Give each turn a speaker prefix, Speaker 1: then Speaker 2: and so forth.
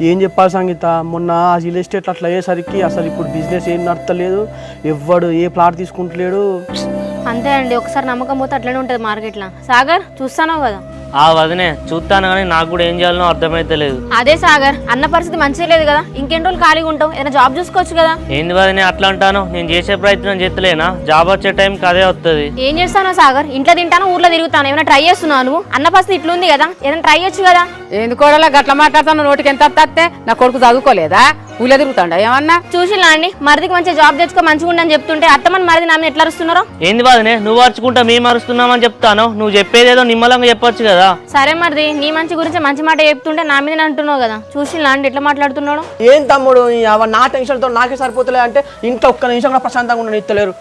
Speaker 1: ఏం చెప్పాలి సంగీత, మొన్న రియల్ ఎస్టేట్ అట్లా అయ్యేసరికి అసలు ఇప్పుడు బిజినెస్ ఏం నడతలేదు, ఎవ్వడు ఏ ప్లాట్ తీసుకుంటలేడు.
Speaker 2: అంతే అండి, ఒకసారి నమ్మకం పోతే అట్లనే ఉంటుంది మార్కెట్లో. సాగర్ చూస్తానో కదా?
Speaker 3: వదినే చూస్తాను కానీ నాకు కూడా ఏం చేయాలనో అర్థమైతే లేదు.
Speaker 2: అదే సాగర్, అన్న పరిస్థితి మంచిగా లేదు కదా, ఇంకెన్ని రోజులు ఖాళీగా ఉంటావు, ఏదైనా జాబ్ చూసుకోవచ్చు కదా.
Speaker 3: ఏంది వదినే అట్లా అంటాను? నేను చేసే ప్రయత్నం చేస్తలేనా? జాబ్ వచ్చే టైంకి అదే వస్తుంది.
Speaker 2: ఏం చేస్తానో సాగర్, ఇంట్లో తింటాను ఊర్లో తిరుగుతాను, ఏమైనా ట్రై చేస్తున్నావు నువ్వు? అన్న పరిస్థితి ఇట్లుంది కదా, ఏదైనా ట్రై చేయొచ్చు కదా.
Speaker 4: ఎందుకోడలా గట్ల మాట్లాడతాను? నోటికి ఎంత వస్తే నా కొడుకు చదువుకోలేదా? ఊళ్ళో తిరుగుతాడా ఏమన్నా?
Speaker 2: చూసిలా అండి, మరిదికి మంచి జాబ్ తెచ్చుకో మంచిగా ఉండని చెప్తుంటే అత్తమని మరిది నా మీద ఎట్లా అరుస్తున్నారో.
Speaker 3: ఏంది వదినే నువ్వు అరుచుకుంటా మేము అరుస్తున్నామని చెప్తాను, నువ్వు చెప్పేదేదో నిమ్మలంగా చెప్పొచ్చు కదా.
Speaker 2: సరే మరిది, నీ మంచి గురించి మంచి మాట చెప్తుంటే నా మీద అంటున్నావు కదా, చూసిలా అండి ఎట్లా మాట్లాడుతున్నాడు.
Speaker 1: ఏం తమ్ముడు, నా టెన్షన్తో నాకే సరిపోతలే అంటే ఇంట్లో ఒక్క నిమిషం కూడా ప్రశాంతంగా ఉండని ఇస్తలేరు.